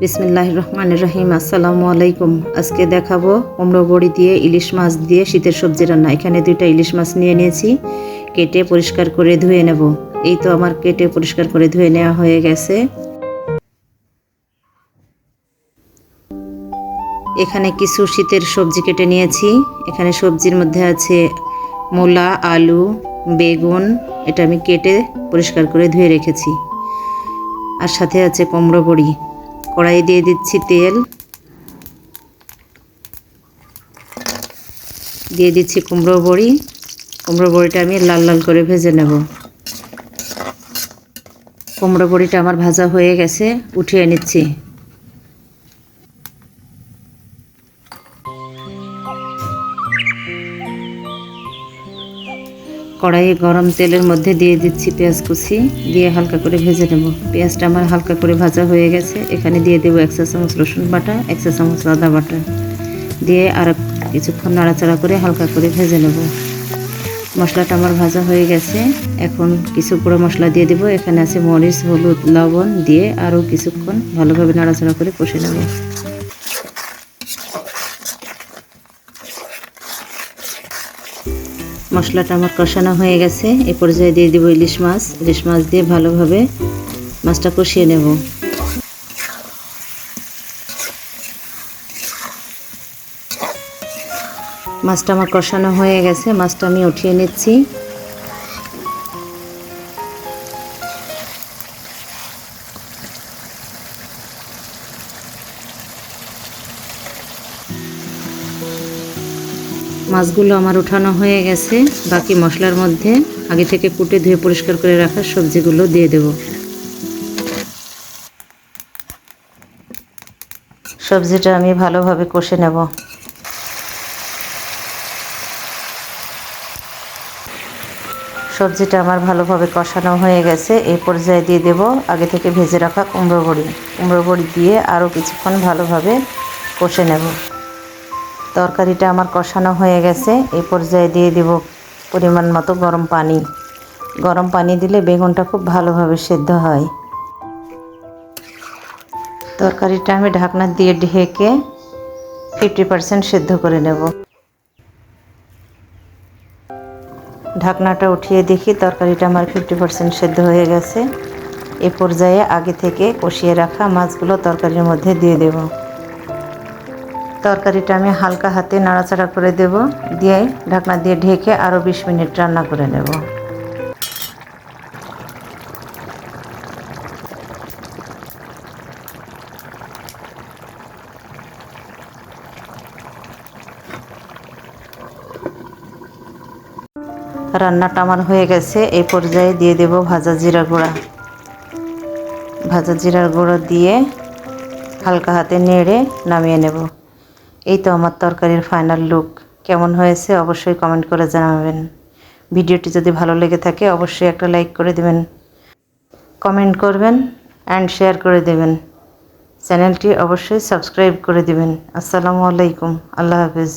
বিসমিল্লাহির রহমানির রহিম। আসসালামু আলাইকুম। আজকে দেখাবো কুমড়ো বড়ি দিয়ে ইলিশ মাছ দিয়ে শীতের সবজি রান্না। এখানে 2টা ইলিশ মাছ নিয়ে নিয়েছি, কেটে পরিষ্কার করে ধুয়ে নেব। এই তো আমার কেটে পরিষ্কার করে ধুয়ে নেওয়া হয়ে গেছে। এখানে কিছু শীতের সবজি কেটে নিয়েছি। এখানে সবজির মধ্যে আছে মূলা, আলু, বেগুন। এটা আমি কেটে পরিষ্কার করে ধুয়ে রেখেছি। আর সাথে আছে কুমড়ো বড়ি। কড়াই দিয়ে দিচ্ছি তেল, দিয়ে দিচ্ছি কুমড়ো বড়ি। কুমড়ো বড়িটা আমি লাল লাল করে ভেজে নেব। কুমড়ো বড়িটা আমার ভাজা হয়ে গেছে, উঠিয়ে নিচ্ছি। কড়াইয়ে গরম তেলের মধ্যে দিয়ে দিচ্ছি পেঁয়াজ কুচি, দিয়ে হালকা করে ভেজে নেব। পেঁয়াজটা আমার হালকা করে ভাজা হয়ে গেছে। এখানে দিয়ে দেবো 1 চা চামচ রসুন বাটা, 1 চা চামচ আদা বাটা, দিয়ে আর কিছুক্ষণ নাড়াচাড়া করে হালকা করে ভেজে নেব। মশলাটা আমার ভাজা হয়ে গেছে। এখন কিছু গুঁড়ো মশলা দিয়ে দেবো। এখানে আছে মরিচ, হলুদ, লবণ, দিয়ে আরও কিছুক্ষণ ভালোভাবে নাড়াচাড়া করে কষে নেব। মশলাটা আমার কষানো হয়ে গেছে। এই পর্যায়ে দিয়ে দেবো ইলিশ মাছ। ইলিশ মাছ দিয়ে ভালোভাবে মাছটা কষিয়ে নেব। মাছটা আমার কষানো হয়ে গেছে, মাছটা আমি উঠিয়ে নিচ্ছি। মাছগুলো আমার উঠানো হয়ে গেছে। বাকি মশলার মধ্যে আগে থেকে কুটে ধুয়ে পরিষ্কার করে রাখা সবজিগুলো দিয়ে দেব। সবজিটা আমি ভালোভাবে কষে নেব। সবজিটা আমার ভালোভাবে কষানো হয়ে গেছে। এই পর্যায়ে দিয়ে দেব আগে থেকে ভেজে রাখা কুমড়ো বড়ি। কুমড়ো বড়ি দিয়ে আরও কিছুক্ষণ ভালোভাবে কষে নেব। তরকারিটা আমার কষানো হয়ে গেছে। এই পর্যায়ে দিয়ে দেব পরিমাণ মতো গরম পানি। গরম পানি দিলে বেগুনটা খুব ভালোভাবে সেদ্ধ হয়। তরকারিটা আমি ঢাকনা দিয়ে ঢেকে 50% সেদ্ধ করে নেব। ঢাকনাটা উঠিয়ে দেখি তরকারিটা আমার 50% সেদ্ধ হয়ে গেছে। এ পর্যায়ে আগে থেকে কষিয়ে রাখা মাছগুলো তরকারির মধ্যে দিয়ে দেব। তরকারিটা আমি হালকা হাতে নাড়াচাড়া করে দেব, দিয়ে ঢাকনা দিয়ে ঢেকে আরও 20 মিনিট রান্না করে নেব। রান্নাটা আমার হয়ে গেছে। এই পর্যায়ে দিয়ে দেব ভাজা জিরা গুঁড়া। ভাজা জিরার গুঁড়ো দিয়ে হালকা হাতে নেড়ে নামিয়ে নেব। এই তো আমার তরকারির ফাইনাল লুক। কেমন হয়েছে অবশ্যই কমেন্ট করে জানাবেন। ভিডিওটি যদি ভালো লেগে থাকে অবশ্যই একটা লাইক করে দেবেন, কমেন্ট করবেন অ্যান্ড শেয়ার করে দেবেন। চ্যানেলটি অবশ্যই সাবস্ক্রাইব করে দেবেন। আসসালামু আলাইকুম। আল্লাহ হাফেজ।